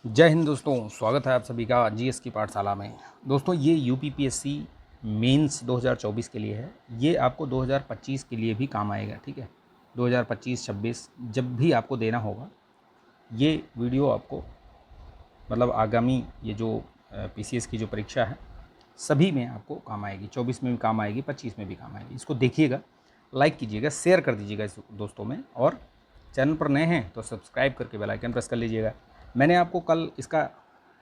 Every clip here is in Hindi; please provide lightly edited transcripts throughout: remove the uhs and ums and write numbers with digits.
जय हिंद दोस्तों, स्वागत है आप सभी का जीएस की पाठशाला में। दोस्तों ये यूपीपीएससी मेंस 2024 के लिए है। ये आपको 2025 के लिए भी काम आएगा, ठीक है। 2025-26 जब भी आपको देना होगा ये वीडियो आपको मतलब आगामी ये जो पीसीएस की जो परीक्षा है सभी में आपको काम आएगी। 24 में भी काम आएगी, 25 में भी काम आएगी। इसको देखिएगा, लाइक कीजिएगा, शेयर कर दीजिएगा इस दोस्तों में, और चैनल पर नए हैं तो सब्सक्राइब करके बेल आइकन प्रेस कर लीजिएगा। मैंने आपको कल इसका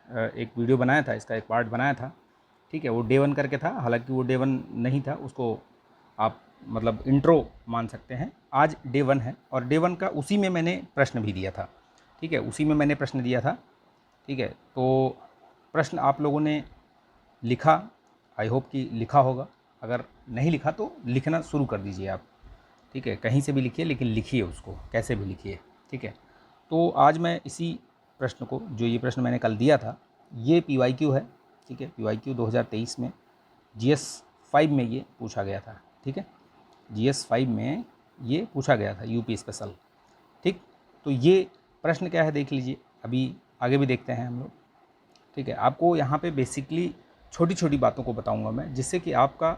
एक वीडियो बनाया था, इसका एक पार्ट बनाया था, ठीक है। वो डे 1 करके था, हालांकि वो डे 1 नहीं था, उसको आप मतलब इंट्रो मान सकते हैं। आज डे 1 है और डे 1 का उसी में मैंने प्रश्न भी दिया था, ठीक है। उसी में मैंने प्रश्न दिया था, ठीक है। तो प्रश्न आप लोगों ने लिखा, आई होप कि लिखा होगा। अगर नहीं लिखा तो लिखना शुरू कर दीजिए आप, ठीक है। कहीं से भी लिखिए, लेकिन लिखिए उसको, कैसे भी लिखिए, ठीक है। तो आज मैं इसी प्रश्न को, जो ये प्रश्न मैंने कल दिया था, ये पीवाईक्यू है, ठीक है। पीवाईक्यू 2023 में जीएस 5 में ये पूछा गया था, ठीक है। जीएस 5 में ये पूछा गया था, यूपी स्पेशल, ठीक। तो ये प्रश्न क्या है देख लीजिए, अभी आगे भी देखते हैं हम लोग, ठीक है। आपको यहाँ पे बेसिकली छोटी छोटी बातों को बताऊँगा मैं, जिससे कि आपका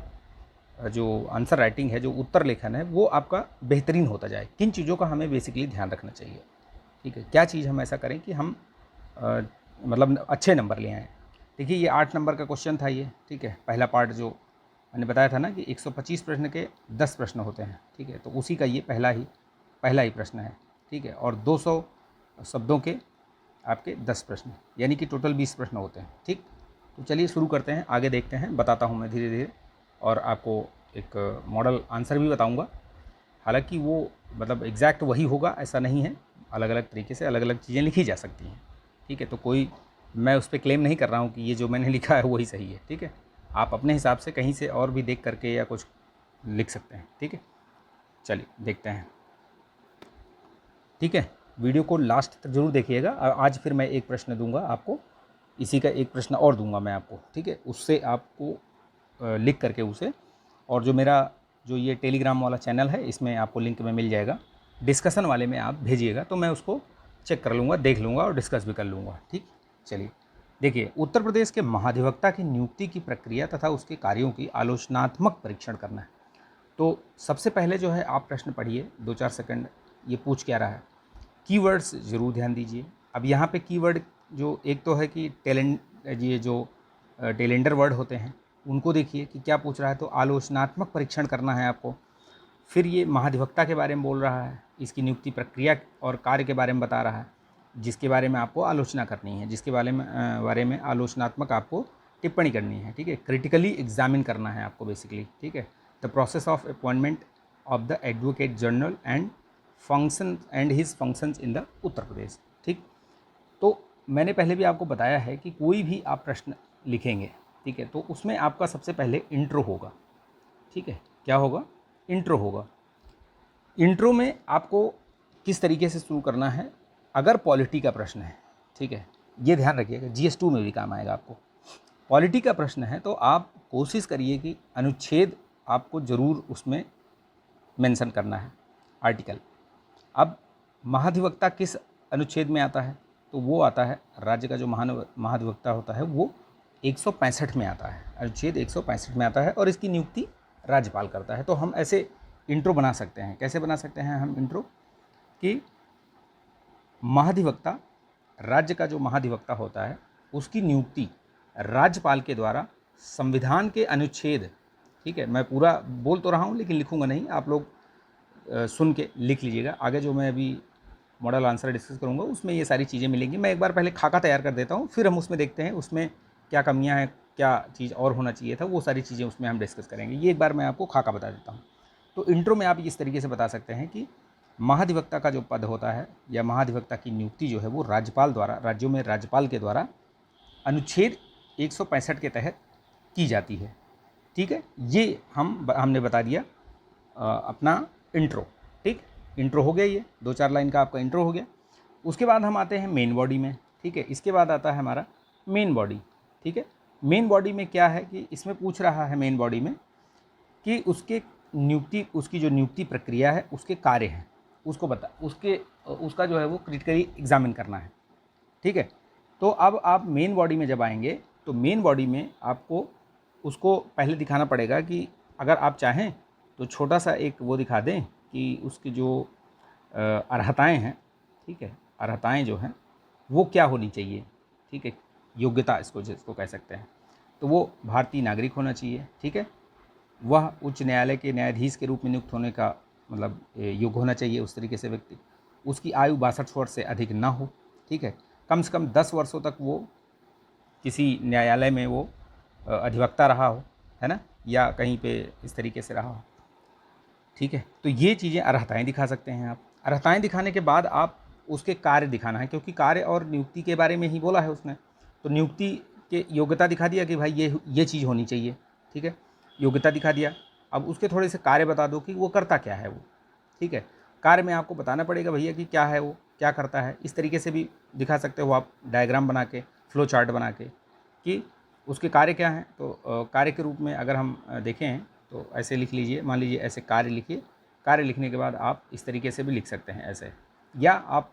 जो आंसर राइटिंग है, जो उत्तर लेखन है, वो आपका बेहतरीन होता जाए। किन चीज़ों का हमें बेसिकली ध्यान रखना चाहिए, ठीक है। क्या चीज़ हम ऐसा करें कि हम मतलब अच्छे नंबर ले आएँ। देखिए ये 8 नंबर का क्वेश्चन था ये, ठीक है। पहला पार्ट जो मैंने बताया था ना कि 125 प्रश्न के 10 प्रश्न होते हैं, ठीक है। तो उसी का ये पहला ही प्रश्न है, ठीक है। और 200 शब्दों के आपके 10 प्रश्न, यानी कि टोटल 20 प्रश्न होते हैं, ठीक। तो चलिए शुरू करते हैं, आगे देखते हैं, बताता हूँ मैं धीरे धीरे, और आपको एक मॉडल आंसर भी बताऊँगा। हालांकि वो मतलब एग्जैक्ट वही होगा ऐसा नहीं है, अलग अलग तरीके से अलग अलग चीज़ें लिखी जा सकती हैं, ठीक है। तो कोई मैं उस पर क्लेम नहीं कर रहा हूँ कि ये जो मैंने लिखा है वही सही है, ठीक है। आप अपने हिसाब से कहीं से और भी देख करके या कुछ लिख सकते हैं, ठीक है। चलिए देखते हैं, ठीक है। वीडियो को लास्ट तक जरूर देखिएगा। आज फिर मैं एक प्रश्न दूंगा आपको, इसी का एक प्रश्न और दूंगा मैं आपको, ठीक है। उससे आपको लिख करके उसे, और जो मेरा जो ये टेलीग्राम वाला चैनल है इसमें आपको लिंक में मिल जाएगा, डिस्कशन वाले में आप भेजिएगा तो मैं उसको चेक कर लूँगा, देख लूँगा और डिस्कस भी कर लूँगा, ठीक। चलिए देखिए, उत्तर प्रदेश के महाधिवक्ता की नियुक्ति की प्रक्रिया तथा उसके कार्यों की आलोचनात्मक परीक्षण करना है। तो सबसे पहले जो है आप प्रश्न पढ़िए, 2-4 सेकंड, ये पूछ क्या रहा है। कीवर्ड्स ज़रूर ध्यान दीजिए। अब यहाँ पे कीवर्ड जो एक तो है कि टैलेंट, ये जो टेलेंडर वर्ड होते हैं उनको देखिए कि क्या पूछ रहा है। तो आलोचनात्मक परीक्षण करना है आपको। फिर ये महाधिवक्ता के बारे में बोल रहा है, इसकी नियुक्ति प्रक्रिया और कार्य के बारे में बता रहा है, जिसके बारे में आपको आलोचना करनी है, जिसके बारे में आलोचनात्मक आपको टिप्पणी करनी है, ठीक है। क्रिटिकली एग्जामिन करना है आपको बेसिकली, ठीक है। The process of appointment of the advocate general and function and his functions in the Uttar Pradesh, ठीक। तो मैंने पहले भी आपको बताया है कि कोई भी आप प्रश्न लिखेंगे, ठीक है, तो उसमें आपका सबसे पहले इंट्रो होगा, ठीक है। क्या होगा? इंट्रो होगा। इंट्रो में आपको किस तरीके से शुरू करना है, अगर पॉलिटी का प्रश्न है, ठीक है, ये ध्यान रखिएगा, जीएस 2 में भी काम आएगा आपको। पॉलिटी का प्रश्न है तो आप कोशिश करिए कि अनुच्छेद आपको ज़रूर उसमें मेंशन करना है, आर्टिकल। अब महाधिवक्ता किस अनुच्छेद में आता है? तो वो आता है, राज्य का जो महाधिवक्ता होता है वो 165 में आता है, अनुच्छेद 165 में आता है, और इसकी नियुक्ति राज्यपाल करता है। तो हम ऐसे इंट्रो बना सकते हैं। कैसे बना सकते हैं हम इंट्रो? कि महाधिवक्ता, राज्य का जो महाधिवक्ता होता है उसकी नियुक्ति राज्यपाल के द्वारा संविधान के अनुच्छेद, ठीक है, मैं पूरा बोल तो रहा हूँ लेकिन लिखूंगा नहीं, आप लोग सुन के लिख लीजिएगा। आगे जो मैं अभी मॉडल आंसर डिस्कस करूँगा उसमें ये सारी चीज़ें मिलेंगी। मैं एक बार पहले खाका तैयार कर देता हूँ, फिर हम उसमें देखते हैं उसमें क्या कमियाँ हैं, क्या चीज़ और होना चाहिए था, वो सारी चीज़ें उसमें हम डिस्कस करेंगे। ये एक बार मैं आपको खाका बता देता हूँ। तो इंट्रो में आप इस तरीके से बता सकते हैं कि महाधिवक्ता का जो पद होता है या महाधिवक्ता की नियुक्ति जो है वो राज्यपाल द्वारा, राज्यों में राज्यपाल के द्वारा अनुच्छेद 165 के तहत की जाती है, ठीक है। ये हमने बता दिया अपना इंट्रो, ठीक। इंट्रो हो गया, ये 2-4 लाइन का आपका इंट्रो हो गया। उसके बाद हम आते हैं मेन बॉडी में, ठीक है। इसके बाद आता है हमारा मेन बॉडी, ठीक है। मेन बॉडी में क्या है कि इसमें पूछ रहा है मेन बॉडी में कि उसकी जो नियुक्ति प्रक्रिया है, उसके कार्य हैं, उसको उसका जो है वो क्रिटिकली एग्जामिन करना है, ठीक है। तो अब आप मेन बॉडी में जब आएंगे तो मेन बॉडी में आपको उसको पहले दिखाना पड़ेगा कि अगर आप चाहें तो छोटा सा एक वो दिखा दें कि उसकी जो अर्हताएँ हैं, ठीक है, अर्हताएँ जो हैं वो क्या होनी चाहिए, ठीक है, योग्यता इसको जिसको कह सकते हैं, तो वो भारतीय नागरिक होना चाहिए, ठीक है, वह उच्च न्यायालय के न्यायाधीश के रूप में नियुक्त होने का मतलब योग्य होना चाहिए उस तरीके से व्यक्ति, उसकी आयु 62 वर्ष से अधिक ना हो, ठीक है, कम से कम 10 वर्षों तक वो किसी न्यायालय में वो अधिवक्ता रहा हो, है ना, या कहीं पे इस तरीके से रहा हो, ठीक है। तो ये चीज़ें अर्हताएँ दिखा सकते हैं आप। अर्हताएँ दिखाने के बाद आप उसके कार्य दिखाना है, क्योंकि कार्य और नियुक्ति के बारे में ही बोला है उसने, तो नियुक्ति के योग्यता दिखा दिया कि भाई ये चीज़ होनी चाहिए, ठीक है, योग्यता दिखा दिया। अब उसके थोड़े से कार्य बता दो कि वो करता क्या है वो, ठीक है। कार्य में आपको बताना पड़ेगा भैया कि क्या है वो, क्या करता है, इस तरीके से भी दिखा सकते हो आप डायग्राम बना के, फ्लो चार्ट बना के कि उसके कार्य क्या हैं। तो कार्य के रूप में अगर हम देखें तो ऐसे लिख लीजिए, मान लीजिए ऐसे कार्य लिखिए, कार्य लिखने के बाद आप इस तरीके से भी लिख सकते हैं ऐसे, या आप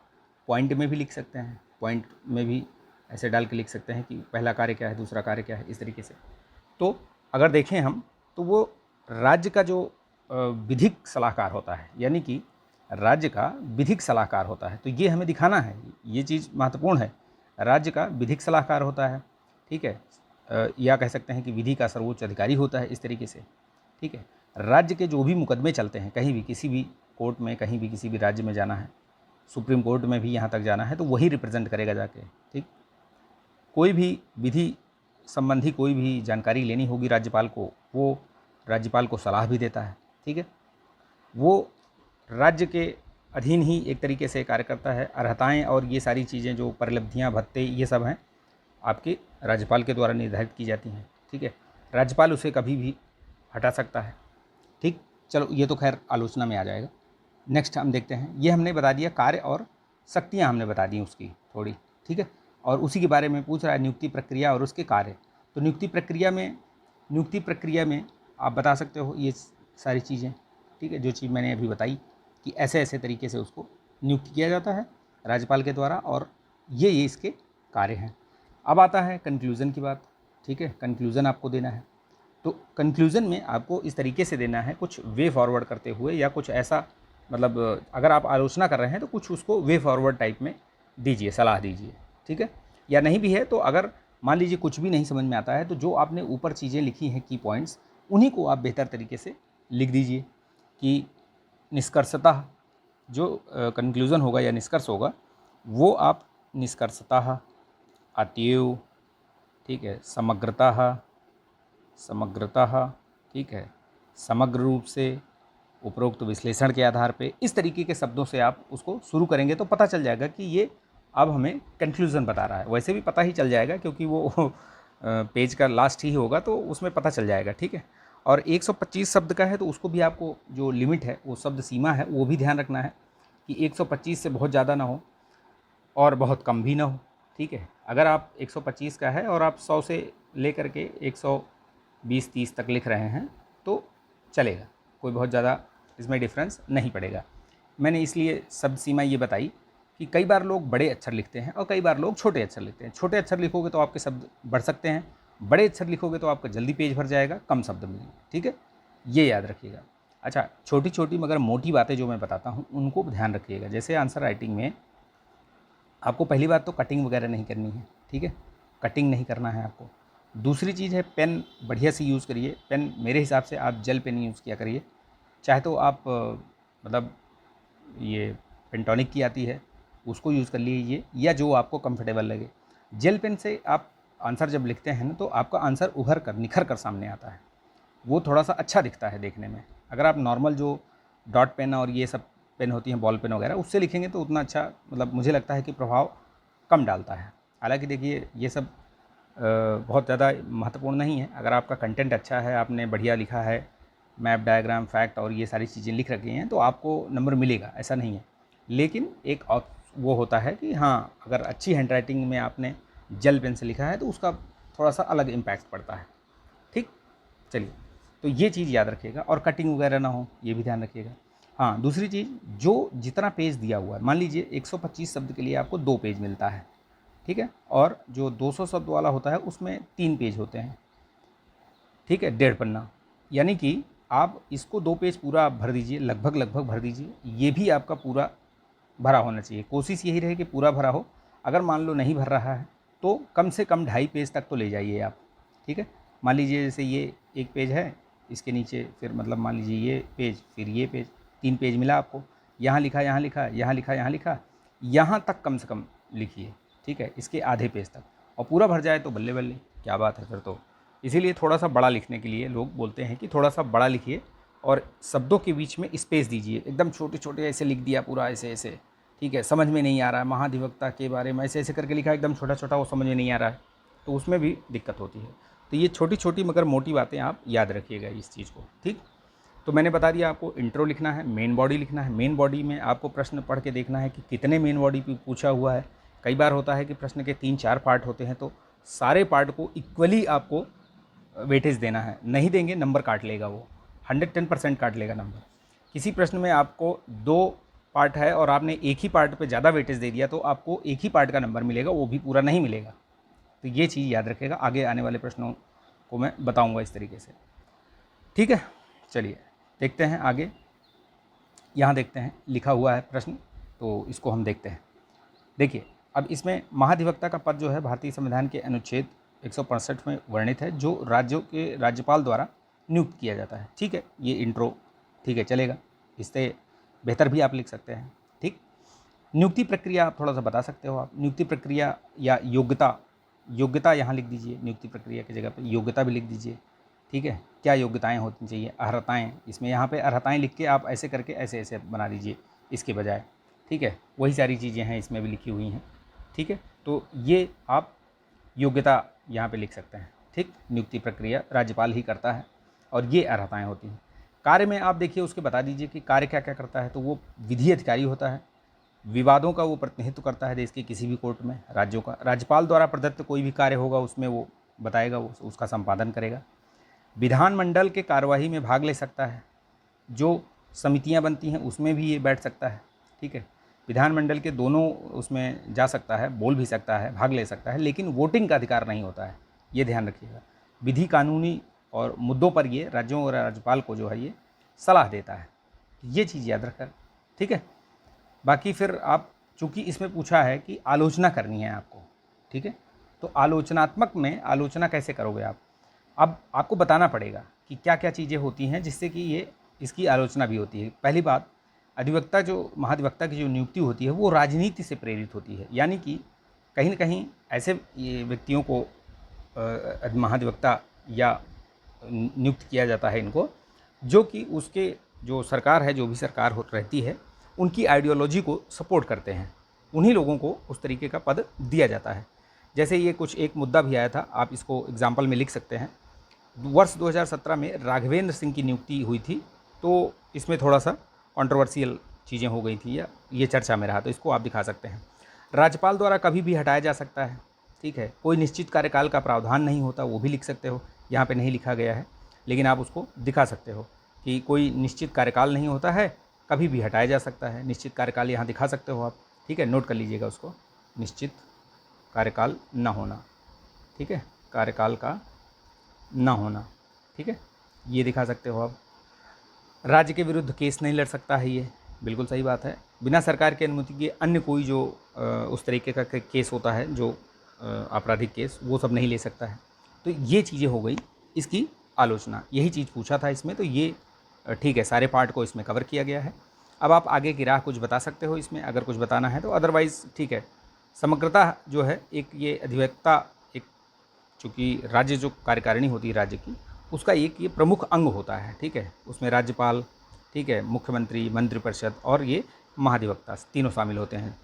पॉइंट में भी लिख सकते हैं, पॉइंट में भी ऐसे डाल के लिख सकते हैं कि पहला कार्य क्या है, दूसरा कार्य क्या है, इस तरीके से। तो अगर देखें हम तो वो राज्य का जो विधिक सलाहकार होता है, यानी कि राज्य का विधिक सलाहकार होता है, तो ये हमें दिखाना है, ये चीज़ महत्वपूर्ण है। राज्य का विधिक सलाहकार होता है, ठीक है, या कह सकते हैं कि विधि का सर्वोच्च अधिकारी होता है, इस तरीके से, ठीक है। राज्य के जो भी मुकदमे चलते हैं, कहीं भी किसी भी कोर्ट में, कहीं भी किसी भी राज्य में जाना है, सुप्रीम कोर्ट में भी यहाँ तक जाना है, तो वही रिप्रेजेंट करेगा जाके, ठीक। कोई भी विधि संबंधी कोई भी जानकारी लेनी होगी राज्यपाल को, वो राज्यपाल को सलाह भी देता है, ठीक है। वो राज्य के अधीन ही एक तरीके से कार्य करता है। अर्हताएँ और ये सारी चीज़ें जो परिलब्धियाँ, भत्ते, ये सब हैं आपके राज्यपाल के द्वारा निर्धारित की जाती हैं, ठीक है। राज्यपाल उसे कभी भी हटा सकता है, ठीक। चलो ये तो खैर आलोचना में आ जाएगा। नेक्स्ट हम देखते हैं, ये हमने बता दिया कार्य और शक्तियाँ हमने बता दी उसकी थोड़ी, ठीक है। और उसी के बारे में पूछ रहा है नियुक्ति प्रक्रिया और उसके कार्य। तो नियुक्ति प्रक्रिया में आप बता सकते हो ये सारी चीज़ें, ठीक है, जो चीज़ मैंने अभी बताई कि ऐसे ऐसे तरीके से उसको नियुक्त किया जाता है राज्यपाल के द्वारा, और ये इसके कार्य हैं। अब आता है कंक्लूज़न की बात, ठीक है। कंक्लूज़न आपको देना है, तो कंक्लूज़न में आपको इस तरीके से देना है, कुछ वे फॉरवर्ड करते हुए, या कुछ ऐसा मतलब अगर आप आलोचना कर रहे हैं तो कुछ उसको वे फॉरवर्ड टाइप में दीजिए, सलाह दीजिए, ठीक है। या नहीं भी है तो अगर मान लीजिए कुछ भी नहीं समझ में आता है, तो जो आपने ऊपर चीज़ें लिखी हैं की पॉइंट्स, उन्हीं को आप बेहतर तरीके से लिख दीजिए कि निष्कर्षतः जो कंक्लूज़न होगा या निष्कर्ष होगा वो आप निष्कर्षतः, अतएव, ठीक है, समग्रतः, ठीक है, समग्र रूप से, उपरोक्त विश्लेषण के आधार पे, इस तरीके के शब्दों से आप उसको शुरू करेंगे तो पता चल जाएगा कि ये अब हमें कंक्लूज़न बता रहा है। वैसे भी पता ही चल जाएगा क्योंकि वो पेज का लास्ट ही होगा, तो उसमें पता चल जाएगा, ठीक है। और 125 शब्द का है तो उसको भी आपको जो लिमिट है, वो शब्द सीमा है, वो भी ध्यान रखना है कि 125 से बहुत ज़्यादा ना हो और बहुत कम भी ना हो, ठीक है। अगर आप 125 का है और आप 100 से लेकर के 120-30 तक लिख रहे हैं तो चलेगा, कोई बहुत ज़्यादा इसमें डिफरेंस नहीं पड़ेगा। मैंने इसलिए शब्द सीमा ये बताई कि कई बार लोग बड़े अक्षर लिखते हैं और कई बार लोग छोटे अक्षर लिखते हैं। छोटे अक्षर लिखोगे तो आपके शब्द बढ़ सकते हैं, बड़े अक्षर लिखोगे तो आपका जल्दी पेज भर जाएगा, कम शब्द मिलेंगे, ठीक है, ये याद रखिएगा। अच्छा, छोटी छोटी मगर मोटी बातें जो मैं बताता हूँ उनको ध्यान रखिएगा। जैसे आंसर राइटिंग में आपको पहली बात तो कटिंग वगैरह नहीं करनी है, ठीक है, कटिंग नहीं करना है आपको। दूसरी चीज़ है पेन बढ़िया सी यूज़ करिए। पेन मेरे हिसाब से आप जेल पेन यूज़ किया करिए, चाहे तो आप मतलब ये पेंटोनिक की आती है उसको यूज़ कर लीजिए, या जो आपको कंफर्टेबल लगे। जेल पेन से आप आंसर जब लिखते हैं ना तो आपका आंसर उभर कर, निखर कर सामने आता है, वो थोड़ा सा अच्छा दिखता है देखने में। अगर आप नॉर्मल जो डॉट पेन और ये सब पेन होती हैं, बॉल पेन वगैरह, उससे लिखेंगे तो उतना अच्छा मतलब मुझे लगता है कि प्रभाव कम डालता है। हालांकि देखिए ये सब बहुत ज़्यादा महत्वपूर्ण नहीं है। अगर आपका कंटेंट अच्छा है, आपने बढ़िया लिखा है, मैप, डायग्राम, फैक्ट और ये सारी चीज़ें लिख रखी हैं, तो आपको नंबर मिलेगा, ऐसा नहीं है। लेकिन एक वो होता है कि हाँ, अगर अच्छी हैंड राइटिंग में आपने जेल पेन से लिखा है तो उसका थोड़ा सा अलग इम्पैक्ट पड़ता है, ठीक। चलिए, तो ये चीज़ याद रखिएगा, और कटिंग वगैरह ना हो ये भी ध्यान रखिएगा। हाँ, दूसरी चीज़, जो जितना पेज दिया हुआ है, मान लीजिए 125 शब्द के लिए आपको 2 पेज मिलता है, ठीक है। और जो 200 शब्द वाला होता है उसमें 3 पेज होते हैं, ठीक है, 1.5 पन्ना। यानी कि आप इसको 2 पेज पूरा भर दीजिए, लगभग भर दीजिए। ये भी आपका पूरा भरा होना चाहिए, कोशिश यही रहे कि पूरा भरा हो। अगर मान लो नहीं भर रहा है तो कम से कम 2.5 पेज तक तो ले जाइए आप, ठीक है। मान लीजिए जैसे ये 1 पेज है, इसके नीचे फिर मतलब मान लीजिए ये पेज, फिर ये पेज, 3 पेज मिला आपको। यहाँ लिखा, यहाँ लिखा, यहाँ लिखा, यहाँ लिखा, यहाँ तक कम से कम लिखिए, ठीक है, इसके आधे पेज तक। और पूरा भर जाए तो बल्ले बल्ले, क्या बात है फिर तो। इसीलिए थोड़ा सा बड़ा लिखने के लिए लोग बोलते हैं कि थोड़ा सा बड़ा लिखिए और शब्दों के बीच में स्पेस दीजिए। एकदम छोटे छोटे ऐसे लिख दिया पूरा ऐसे ऐसे, ठीक है, समझ में नहीं आ रहा है, महाधिवक्ता के बारे में ऐसे ऐसे करके लिखा, एकदम छोटा छोटा, वो समझ में नहीं आ रहा है, तो उसमें भी दिक्कत होती है। तो ये छोटी छोटी मगर मोटी बातें आप याद रखिएगा इस चीज़ को, ठीक। तो मैंने बता दिया आपको इंट्रो लिखना है, मेन बॉडी लिखना है। मेन बॉडी में आपको प्रश्न पढ़ के देखना है कि कितने मेन बॉडी पे पूछा हुआ है। कई बार होता है कि प्रश्न के 3-4 पार्ट होते हैं, तो सारे पार्ट को इक्वली आपको वेटेज देना है। नहीं देंगे नंबर काट लेगा वो, 110% काट लेगा नंबर। किसी प्रश्न में आपको 2 पार्ट है और आपने एक ही पार्ट पे ज़्यादा वेटेज दे दिया तो आपको एक ही पार्ट का नंबर मिलेगा, वो भी पूरा नहीं मिलेगा। तो ये चीज़ याद रखेगा, आगे आने वाले प्रश्नों को मैं बताऊंगा इस तरीके से, ठीक है। चलिए देखते हैं आगे। यहाँ देखते हैं लिखा हुआ है प्रश्न, तो इसको हम देखते हैं। देखिए अब इसमें महाधिवक्ता का पद जो है भारतीय संविधान के अनुच्छेद 165 में वर्णित है, जो राज्यों के राज्यपाल द्वारा नियुक्त किया जाता है, ठीक है। ये इंट्रो ठीक है चलेगा, इससे बेहतर भी आप लिख सकते हैं, ठीक। नियुक्ति प्रक्रिया आप थोड़ा सा बता सकते हो आप। नियुक्ति प्रक्रिया या योग्यता, योग्यता यहाँ लिख दीजिए, नियुक्ति प्रक्रिया की जगह पे योग्यता भी लिख दीजिए, ठीक है। क्या योग्यताएं होनी चाहिए, अर्हताएं, इसमें यहाँ पे अर्हताएं लिख के आप ऐसे करके ऐसे ऐसे बना दीजिए इसके बजाय, ठीक है। वही सारी चीज़ें हैं इसमें भी लिखी हुई हैं, ठीक है। तो ये आप योग्यता यहाँ पे लिख सकते हैं, ठीक। नियुक्ति प्रक्रिया राज्यपाल ही करता है और ये अर्हताएँ होती हैं। कार्य में आप देखिए उसके बता दीजिए कि कार्य क्या क्या करता है। तो वो विधि अधिकारी होता है, विवादों का वो प्रतिनिधित्व करता है देश के किसी भी कोर्ट में, राज्यों का। राज्यपाल द्वारा प्रदत्त कोई भी कार्य होगा उसमें वो बताएगा, वो उसका संपादन करेगा। विधानमंडल के कार्यवाही में भाग ले सकता है, जो समितियां बनती हैं उसमें भी ये बैठ सकता है, ठीक है। विधानमंडल के दोनों उसमें जा सकता है, बोल भी सकता है, भाग ले सकता है, लेकिन वोटिंग का अधिकार नहीं होता है, ये ध्यान रखिएगा। विधि कानूनी और मुद्दों पर ये राज्यों और राज्यपाल को जो है ये सलाह देता है, ये चीज़ याद रखकर, ठीक है। बाकी फिर आप, चूँकि इसमें पूछा है कि आलोचना करनी है आपको, ठीक है, तो आलोचनात्मक में आलोचना कैसे करोगे आप। अब आपको बताना पड़ेगा कि क्या क्या चीज़ें होती हैं जिससे कि ये इसकी आलोचना भी होती है। पहली बात, अधिवक्ता जो महाधिवक्ता की जो नियुक्ति होती है वो राजनीति से प्रेरित होती है, यानी कि कहीं न कहीं ऐसे ये व्यक्तियों को महाधिवक्ता या नियुक्त किया जाता है इनको, जो कि उसके जो सरकार है, जो भी सरकार रहती है, उनकी आइडियोलॉजी को सपोर्ट करते हैं। उन्हीं लोगों को उस तरीके का पद दिया जाता है। जैसे ये कुछ एक मुद्दा भी आया था, आप इसको एग्जाम्पल में लिख सकते हैं। वर्ष 2017 में राघवेंद्र सिंह की नियुक्ति हुई थी, तो इसमें थोड़ा सा कंट्रोवर्शियल चीज़ें हो गई थी या ये चर्चा में रहा, तो इसको आप दिखा सकते हैं। राज्यपाल द्वारा कभी भी हटाया जा सकता है, ठीक है। कोई निश्चित कार्यकाल का प्रावधान नहीं होता, वो भी लिख सकते हो। यहाँ पे नहीं लिखा गया है, लेकिन आप उसको दिखा सकते हो कि कोई निश्चित कार्यकाल नहीं होता है, कभी भी हटाया जा सकता है। निश्चित कार्यकाल यहाँ दिखा सकते हो आप, ठीक है, नोट कर लीजिएगा उसको, निश्चित कार्यकाल न होना, ठीक है, कार्यकाल का न होना, ठीक है, ये दिखा सकते हो आप। राज्य के विरुद्ध केस नहीं लड़ सकता है, ये बिल्कुल सही बात है। बिना सरकार की अनुमति के अन्य कोई जो उस तरीके का केस होता है, जो आपराधिक केस, वो सब नहीं ले सकता है। तो ये चीज़ें हो गई इसकी आलोचना, यही चीज़ पूछा था इसमें, तो ये ठीक है, सारे पार्ट को इसमें कवर किया गया है। अब आप आगे की राह कुछ बता सकते हो इसमें, अगर कुछ बताना है तो, अदरवाइज़ ठीक है। समग्रता जो है, एक ये अधिवक्ता, एक चूँकि राज्य जो कार्यकारिणी होती है राज्य की, उसका एक ये प्रमुख अंग होता है, ठीक है। उसमें राज्यपाल, ठीक है, मुख्यमंत्री, मंत्रिपरिषद और ये महाधिवक्ता, तीनों शामिल होते हैं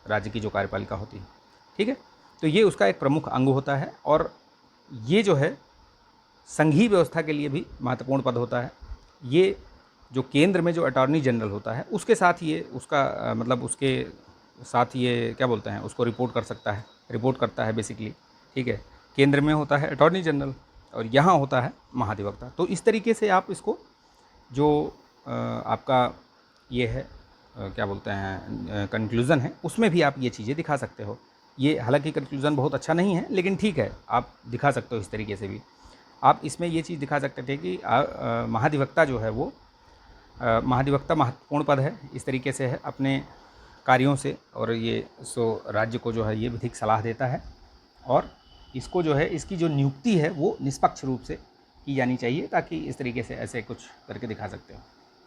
राज्य की जो कार्यपालिका होती है, ठीक है। तो ये उसका एक प्रमुख अंग होता है और ये जो है संघीय व्यवस्था के लिए भी महत्वपूर्ण पद होता है। ये जो केंद्र में जो अटॉर्नी जनरल होता है उसके साथ ये उसका मतलब उसके साथ ये क्या बोलते हैं, उसको रिपोर्ट कर सकता है, रिपोर्ट करता है बेसिकली, ठीक है। केंद्र में होता है अटॉर्नी जनरल और यहाँ होता है महाधिवक्ता। तो इस तरीके से आप इसको जो आपका ये है क्या बोलते हैं कंक्लूज़न है, उसमें भी आप ये चीज़ें दिखा सकते हो। ये हालांकि कंक्लूज़न बहुत अच्छा नहीं है, लेकिन ठीक है, आप दिखा सकते हो इस तरीके से भी। आप इसमें ये चीज़ दिखा सकते थे कि महाधिवक्ता जो है वो महाधिवक्ता महत्वपूर्ण पद है, इस तरीके से है अपने कार्यों से, और ये राज्य को जो है ये विधिक सलाह देता है, और इसको जो है इसकी जो नियुक्ति है वो निष्पक्ष रूप से की जानी चाहिए, ताकि इस तरीके से ऐसे कुछ करके दिखा सकते हो।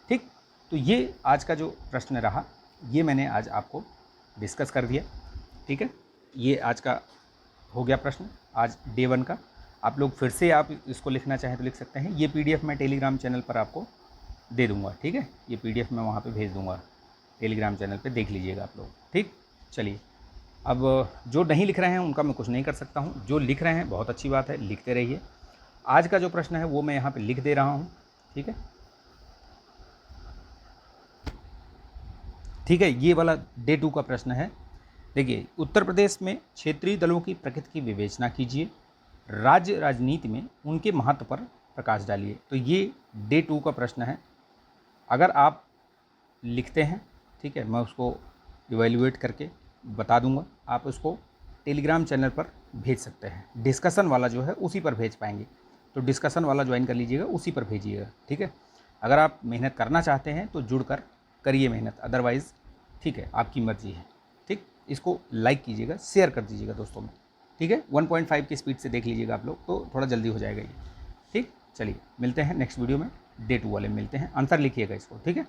ठीक, तो ये आज का जो प्रश्न रहा ये मैंने आज आपको डिस्कस कर दिया। ठीक है, ये आज का हो गया प्रश्न, आज डे 1 का। आप लोग फिर से आप इसको लिखना चाहें तो लिख सकते हैं। ये PDF मैं टेलीग्राम चैनल पर आपको दे दूँगा। ठीक है, ये PDF मैं वहाँ पे भेज दूँगा, टेलीग्राम चैनल पे देख लीजिएगा आप लोग। ठीक, चलिए, अब जो नहीं लिख रहे हैं उनका मैं कुछ नहीं कर सकता हूँ, जो लिख रहे हैं बहुत अच्छी बात है, लिखते रहिए। आज का जो प्रश्न है वो मैं यहाँ पे लिख दे रहा हूँ। ठीक है, ठीक है, ये वाला डे 2 का प्रश्न है। देखिए, उत्तर प्रदेश में क्षेत्रीय दलों की प्रकृति की विवेचना कीजिए, राज्य राजनीति में उनके महत्व पर प्रकाश डालिए। तो ये डे 2 का प्रश्न है। अगर आप लिखते हैं, ठीक है, मैं उसको इवैल्यूएट करके बता दूंगा, आप उसको टेलीग्राम चैनल पर भेज सकते हैं। डिस्कशन वाला जो है उसी पर भेज पाएंगे, तो डिस्कशन वाला ज्वाइन कर लीजिएगा, उसी पर भेजिएगा। ठीक है, अगर आप मेहनत करना चाहते हैं तो जुड़कर करिए मेहनत, अदरवाइज़ ठीक है, आपकी मर्जी है। ठीक, इसको लाइक कीजिएगा, शेयर कर दीजिएगा दोस्तों में। ठीक है, 1.5 की स्पीड से देख लीजिएगा आप लोग, तो थोड़ा जल्दी हो जाएगा ये। ठीक, चलिए मिलते हैं नेक्स्ट वीडियो में, डे 2 वाले मिलते हैं। आंसर लिखिएगा इसको, ठीक है।